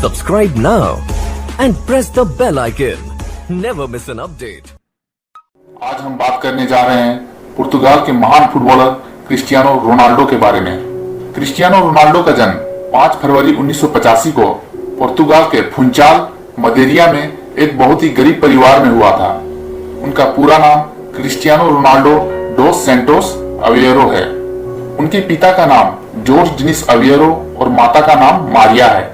Subscribe now and press the bell icon. Never miss an update. आज हम बात करने जा रहे हैं पुर्तगाल के महान फुटबॉलर क्रिस्टियानो रोनाल्डो के बारे में। क्रिस्टियानो रोनाल्डो का जन्म 5 फरवरी 1985 को पुर्तगाल के फुंचाल मदेरिया में एक बहुत ही गरीब परिवार में हुआ था। उनका पूरा नाम क्रिस्टियानो रोनाल्डो डोस सैंटोस अवेरो है। उनके पिता का नाम जॉर्ज डिनिस अवेरो और माता का नाम मारिया है।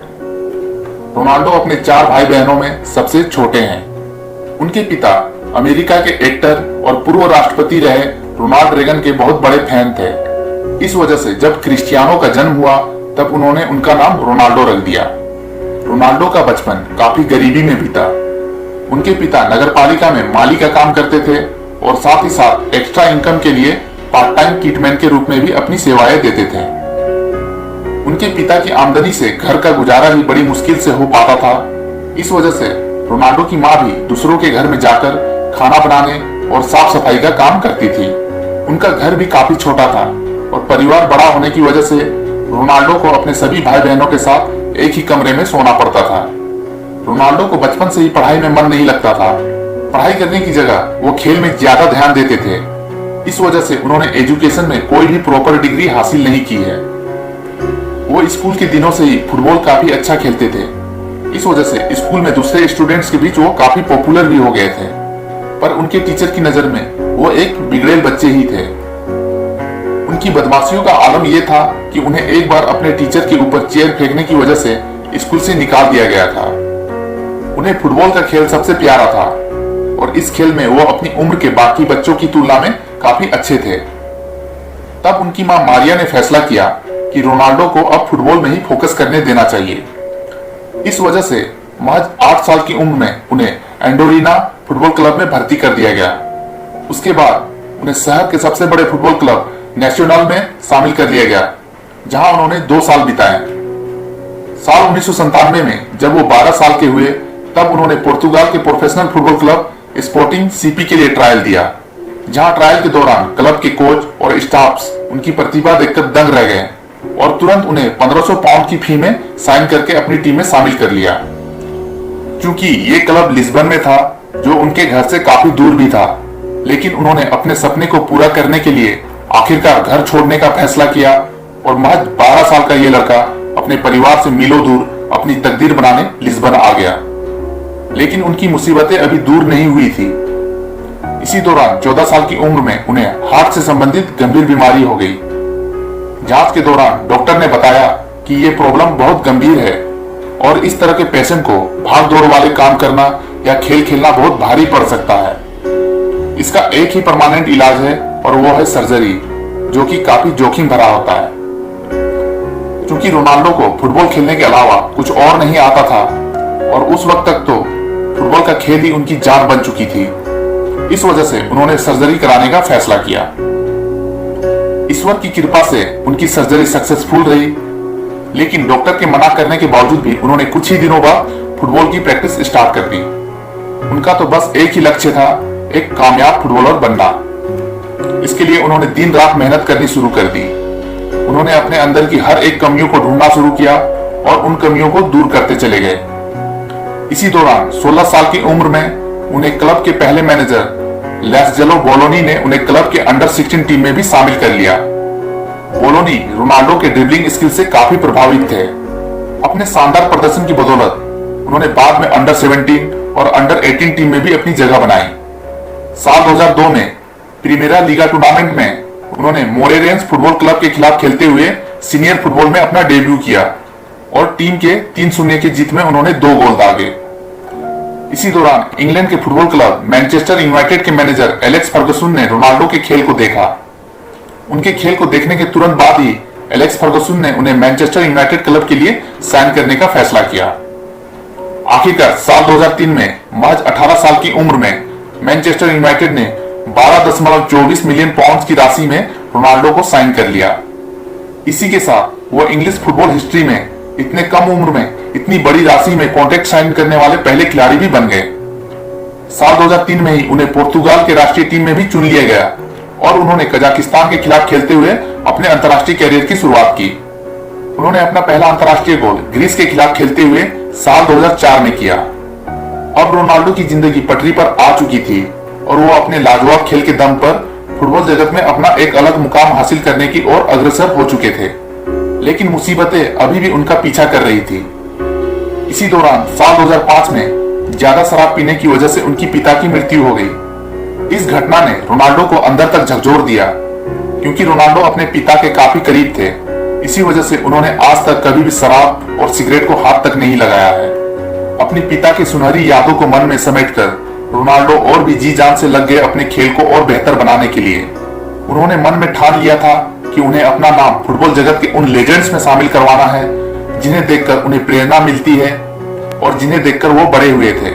रोनाल्डो अपने 4 भाई बहनों में सबसे छोटे हैं। उनके पिता अमेरिका के एक्टर और पूर्व राष्ट्रपति रहे रोनाल्ड रेगन के बहुत बड़े फैन थे। इस वजह से जब क्रिस्टियानो का जन्म हुआ तब उन्होंने उनका नाम रोनाल्डो रख दिया। रोनाल्डो का बचपन काफी गरीबी में बीता। उनके पिता नगरपालिका में माली का काम करते थे और साथ ही साथ एक्स्ट्रा इनकम के लिए पार्ट टाइम किटमैन के रूप में भी अपनी सेवाएं देते थे। उनके पिता की आमदनी से घर का गुजारा भी बड़ी मुश्किल से हो पाता था। इस वजह से रोनाल्डो की माँ भी दूसरों के घर में जाकर खाना बनाने और साफ सफाई का काम करती थी। उनका घर भी काफी छोटा था और परिवार बड़ा होने की वजह से रोनाल्डो को अपने सभी भाई बहनों के साथ एक ही कमरे में सोना पड़ता था। रोनाल्डो को बचपन से ही पढ़ाई में मन नहीं लगता था। पढ़ाई करने की जगह वो खेल में ज्यादा ध्यान देते थे। इस वजह से उन्होंने एजुकेशन में कोई भी प्रॉपर डिग्री हासिल नहीं की है। वो स्कूल के दिनों से ही फुटबॉल काफी अच्छा खेलते थे। इस वजह से स्कूल में दूसरे स्टूडेंट्स के बीच वो काफी पॉपुलर भी हो गए थे। पर उनके टीचर की नजर में वो एक बिगड़ेल बच्चे ही थे। उनकी बदमाशियों का आलम यह था कि उन्हें एक बार अपने टीचर के ऊपर चेयर फेंकने की वजह से स्कूल से निकाल दिया गया था। उन्हें फुटबॉल का खेल सबसे प्यारा था और इस खेल में वो अपनी उम्र के बाकी बच्चों की तुलना में काफी अच्छे थे। तब उनकी मां मारिया ने फैसला किया कि रोनाल्डो को अब फुटबॉल में ही फोकस करने देना चाहिए। इस वजह से महज 8 साल की उम्र में उन्हें एंडोरिना फुटबॉल क्लब में भर्ती कर दिया गया। उसके बाद उन्हें शहर के सबसे बड़े फुटबॉल क्लब नेशनल में शामिल कर लिया गया, जहां उन्होंने 2 साल बिताए। साल 1997 में जब वो 12 साल के हुए तब उन्होंने पुर्तगाल के professional football club sporting CP के लिए ट्रायल दिया, जहां ट्रायल के दौरान क्लब के कोच और स्टाफ्स उनकी प्रतिभा देखकर दंग रह गए और तुरंत उन्हें 1500 पाउंड की फी में साइन करके अपनी टीम में शामिल कर लिया। क्योंकि ये क्लब लिस्बन में था, जो उनके घर से काफी दूर भी था, लेकिन उन्होंने अपने सपने को पूरा करने के लिए आखिरकार घर छोड़ने का फैसला किया और महज 12 साल का ये लड़का अपने परिवार से मीलों दूर अपनी तकदीर बनाने लिस्बन आ गया। लेकिन उनकी मुसीबतें अभी दूर नहीं हुई थी। इसी दौरान 14 साल की उम्र में उन्हें हार्ट से संबंधित गंभीर बीमारी हो गई। जांच के दौरान डॉक्टर ने बताया कि ये प्रॉब्लम बहुत गंभीर है और इस तरह के पेशेंट को भाग दौड़ वाले काम करना या खेल खेलना बहुत भारी पड़ सकता है। इसका एक ही परमानेंट इलाज है और वो है सर्जरी, जो कि काफी जोखिम भरा होता है। क्योंकि रोनाल्डो को फुटबॉल खेलने के अलावा कुछ और नहीं आता था और उस वक्त तक तो फुटबॉल का खेल ही उनकी जान बन चुकी थी, इस वजह से उन्होंने सर्जरी कराने का फैसला किया। ईश्वर की कृपा से उनकी सर्जरी सक्सेसफुल रही, लेकिन डॉक्टर के मना करने के बावजूद भी उन्होंने कुछ ही दिनों बाद फुटबॉल की प्रैक्टिस स्टार्ट कर दी। उनका तो बस एक ही लक्ष्य था, एक कामयाब फुटबॉलर बनना। इसके लिए उन्होंने दिन रात मेहनत करनी शुरू कर दी। उन्होंने अपने अंदर की हर एक कमियों को ढूंढना शुरू किया और उन कमियों को दूर करते चले गए। इसी दौरान 16 साल की उम्र में उन्हें क्लब के पहले मैनेजर लैस्जेलो बोलोनी ने उन्हें क्लब के अंडर 16 टीम में भी शामिल कर लिया। बोलोनी रोनाल्डो के ड्रिबलिंग स्किल से काफी प्रभावित थे। अपने शानदार प्रदर्शन की बदौलत उन्होंने बाद में अंडर 17 और अंडर 18 टीम में भी अपनी जगह बनाई। साल 2002 में प्रीमियरा लीगा टूर्नामेंट में उन्होंने मोरेरेंस फुटबॉल क्लब के खिलाफ खेलते हुए सीनियर फुटबॉल में अपना डेब्यू किया और टीम के 3-0 की जीत में उन्होंने 2 गोल दागे। इसी दौरान इंग्लैंड के फुटबॉल क्लब मैनचेस्टर यूनाइटेड के मैनेजर एलेक्स फर्गुसन ने रोनाल्डो के खेल को देखा। उनके खेल को देखने के तुरंत बाद ही एलेक्स फर्गुसन ने उन्हें मैनचेस्टर यूनाइटेड क्लब के लिए साइन करने का फैसला किया। आखिरकार साल 2003 में महज 18 साल की उम्र में मैनचेस्टर यूनाइटेड ने 12.24 मिलियन पाउंड की राशि में रोनाल्डो को साइन कर लिया। इसी के साथ वो इंग्लिश फुटबॉल हिस्ट्री में इतने कम उम्र में इतनी बड़ी राशि में कॉन्ट्रैक्ट साइन करने वाले पहले खिलाड़ी भी बन गए। साल 2003 में ही उन्हें पुर्तगाल के राष्ट्रीय टीम में भी चुन लिया गया और उन्होंने कजाकिस्तान के खिलाफ खेलते हुए अपने अंतर्राष्ट्रीय कैरियर की शुरुआत की। उन्होंने अपना पहला अंतर्राष्ट्रीय गोल ग्रीस के खिलाफ खेलते हुए साल 2004 में किया। अब रोनाल्डो की जिंदगी पटरी पर आ चुकी थी और वो अपने लाजवाब खेल के दम पर फुटबॉल जगत में अपना एक अलग मुकाम हासिल करने की ओर अग्रसर हो चुके थे। लेकिन मुसीबतें अभी भी उनका पीछा कर रही थी। इसी दौरान साल 2005 में ज्यादा शराब पीने की वजह से उनकी पिता की मृत्यु हो गई। इस घटना ने रोनाल्डो को अंदर तक झकझोर दिया, क्योंकि रोनाल्डो अपने पिता के काफी करीब थे। इसी वजह से उन्होंने आज तक कभी भी शराब और सिगरेट को हाथ तक नहीं लगाया है। अपने पिता की सुनहरी यादों को मन में समेटकर रोनाल्डो और भी जी जान से लग गए अपने खेल को और बेहतर बनाने के लिए। उन्होंने मन में ठान लिया था कि उन्हें अपना नाम फुटबॉल जगत के उन लेजेंड्स में शामिल करवाना है जिन्हें देखकर उन्हें प्रेरणा मिलती है और जिन्हें देखकर वो बड़े हुए थे।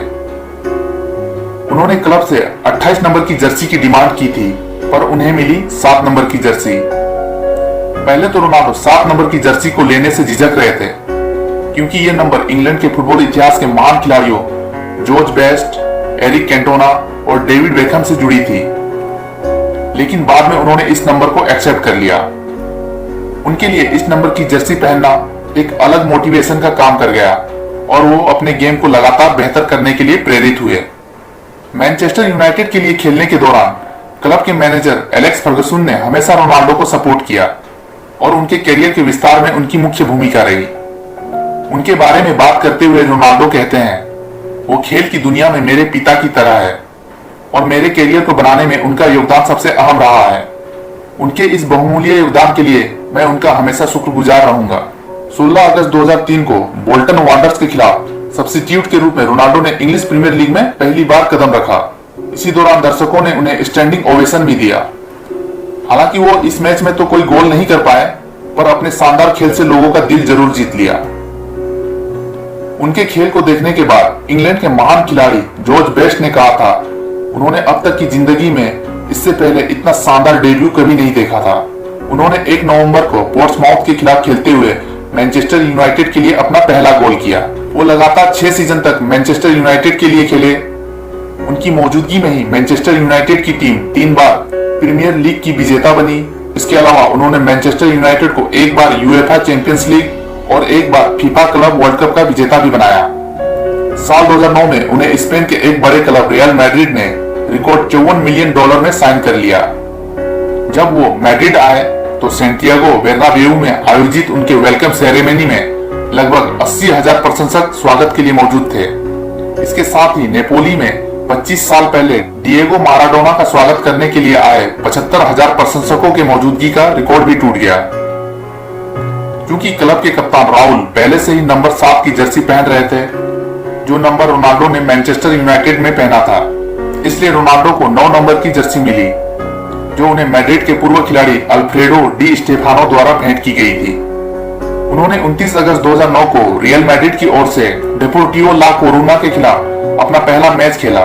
उन्होंने क्लब से 28 नंबर की जर्सी की डिमांड की थी, पर उन्हें मिली 7 नंबर की जर्सी। पहले तो रोनाल्डो 7 नंबर की जर्सी को लेने से झिझक रहे थे, क्योंकि ये नंबर इंग्लैंड के फुटबॉल इतिहास के महान खिलाड़ियों जॉर्ज बेस्ट, एरिक कैंटोना और डेविड बेकहम से जुड़ी थी। लेकिन बाद में उन्होंने इस नंबर को एक्सेप्ट कर लिया। उनके लिए इस नंबर की जर्सी पहनना एक अलग मोटिवेशन का काम कर गया और वो अपने गेम को लगातार बेहतर करने के लिए प्रेरित हुए। मैनचेस्टर यूनाइटेड के लिए खेलने के दौरान क्लब के मैनेजर एलेक्स फर्गुसन ने हमेशा रोनाल्डो को सपोर्ट किया और उनके करियर के विस्तार में उनकी मुख्य भूमिका रही। उनके बारे में बात करते हुए रोनाल्डो कहते हैं, वो खेल की दुनिया में मेरे पिता की तरह है और मेरे करियर को बनाने में उनका योगदान सबसे अहम रहा है। उनके इस बहुमूल्य योगदान के लिए मैं उनका हमेशा शुक्रगुजार रहूंगा। 16 अगस्त 2003 को बोल्टन वांडर्स के खिलाफ सब्स्टिट्यूट के रूप में रोनाल्डो ने इंग्लिश प्रीमियर लीग में पहली बार कदम रखा। इसी दौरान दर्शकों ने उन्हें स्टैंडिंग ओवेशन भी दिया। हालांकि वो इस मैच में तो कोई गोल नहीं कर पाए, पर अपने शानदार खेल से लोगों का दिल जरूर जीत लिया। उनके खेल को देखने के बाद इंग्लैंड के महान खिलाड़ी जॉर्ज बेस्ट ने कहा था, उन्होंने अब तक की जिंदगी में इससे पहले इतना शानदार डेब्यू कभी नहीं देखा था। उन्होंने 1 नवंबर को पोर्ट्समाउथ के खिलाफ खेलते हुए मैनचेस्टर यूनाइटेड के लिए अपना पहला गोल किया। वो लगातार 6 सीजन तक मैनचेस्टर यूनाइटेड के लिए खेले। उनकी मौजूदगी में ही मैनचेस्टर यूनाइटेड की टीम 3 बार प्रीमियर लीग की विजेता बनी। इसके अलावा उन्होंने मैनचेस्टर यूनाइटेड को 1 बार यूएफए चैंपियंस लीग और 1 बार फीफा क्लब वर्ल्ड कप का विजेता भी बनाया। साल 2009 में उन्हें स्पेन के एक बड़े क्लब रियल मैड्रिड ने रिकॉर्ड $54 मिलियन में साइन कर लिया। जब वो मैड्रिड आए तो सेंटियागो बेर्नाब्यू में आयोजित उनके वेलकम सेरेमनी में लगभग 80,000 प्रशंसक स्वागत के लिए मौजूद थे। इसके साथ ही नेपोली में 25 साल पहले डिएगो माराडोना का स्वागत करने के लिए आए 75,000 प्रशंसकों के मौजूदगी का रिकॉर्ड भी टूट गया। क्योंकि क्लब के कप्तान राहुल पहले से ही नंबर 7 की जर्सी पहन रहे थे, जो नंबर रोनाल्डो ने मैनचेस्टर यूनाइटेड में पहना था, इसलिए रोनाल्डो को 9 नंबर की जर्सी मिली, जो उन्हें मैड्रिड के पूर्व खिलाड़ी अल्फ्रेडो डी स्टेफानो द्वारा भेंट की गई थी। उन्होंने 29 अगस्त 2009 को रियल मैड्रिड की ओर से डेपोर्टिवो ला कोरूना के खिलाफ अपना पहला मैच खेला।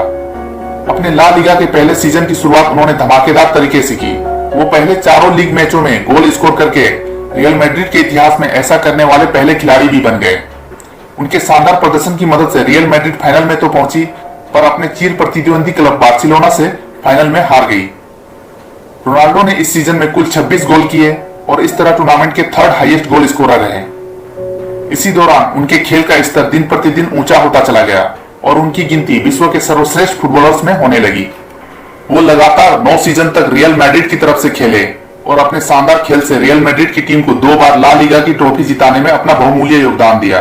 अपने ला लीगा के पहले सीजन की शुरुआत उन्होंने धमाकेदार तरीके से की। वो पहले चारों लीग मैचों में गोल स्कोर करके रियल मैड्रिड के इतिहास में ऐसा करने वाले पहले खिलाड़ी भी बन गए। उनके शानदार प्रदर्शन की मदद से रियल मैड्रिड फाइनल में तो पहुंची, पर अपने चिर प्रतिद्वंदी क्लब बार्सिलोना से फाइनल में हार गई। रोनाल्डो ने इस सीजन में कुल 26 गोल किए और इस तरह टूर्नामेंट के 3rd हाईएस्ट गोल स्कोरर रहे। इसी दौरान उनके खेल का स्तर दिन प्रतिदिन ऊंचा होता चला गया और उनकी गिनती विश्व के सर्वश्रेष्ठ फुटबॉलर्स में होने लगी। वो लगातार 9 सीजन तक रियल मैड्रिड की तरफ से खेले और अपने शानदार खेल से रियल मैड्रिड की टीम को 2 बार ला लीगा की ट्रॉफी जिताने में अपना बहुमूल्य योगदान दिया।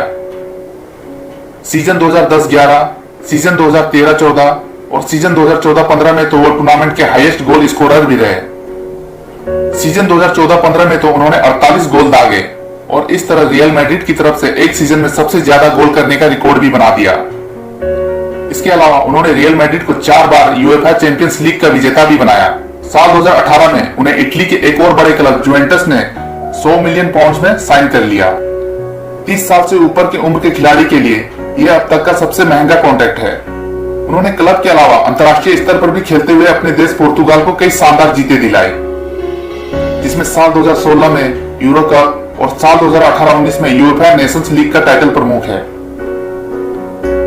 सीजन 2010-11, सीजन 2013-14 और सीजन 2014-15 में तो वो टूर्नामेंट के हाईएस्ट गोल स्कोरर भी रहे। सीजन 2014-15 में तो उन्होंने 48 गोल दागे और इस तरह रियल मैड्रिड की तरफ से एक सीजन में सबसे ज्यादा गोल करने का रिकॉर्ड भी बना दिया। इसके अलावा उन्होंने रियल मैड्रिड को 4 बार यूएफए चैंपियंस लीग का विजेता भी बनाया। साल 2018 में उन्हें इटली के एक और बड़े क्लब जुवेंटस ने 100 मिलियन पाउंड में साइन कर लिया। 30 साल से ऊपर की उम्र के खिलाड़ी के लिए यह अब तक का सबसे महंगा कॉन्ट्रैक्ट है। उन्होंने क्लब के अलावा अंतर्राष्ट्रीय स्तर पर भी खेलते हुए अपने देश पोर्तुगाल को कई शानदार जीते दिलाए, जिसमें साल 2016 में यूरो कप और साल 2018-19 में यूएफए नेशंस लीग का टाइटल प्रमुख है।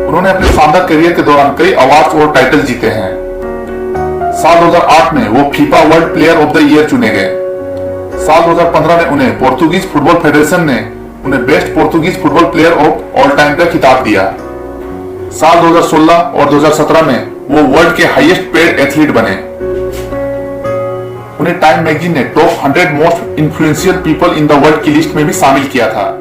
उन्होंने अपने शानदार करियर के दौरान कई अवार्ड्स और टाइटल जीते हैं। साल 2008 में वो FIFA world player of the year चुने गए। साल 2015 में उन्हें पोर्तुगीज फुटबॉल फेडरेशन ने उन्हें best Portuguese football player of all time का खिताब दिया। साल 2016 और 2017 में वो वर्ल्ड के हाईएस्ट पेड एथलीट बने। उन्हें टाइम मैगजीन ने top 100 most influential people in the world की लिस्ट में भी शामिल किया था।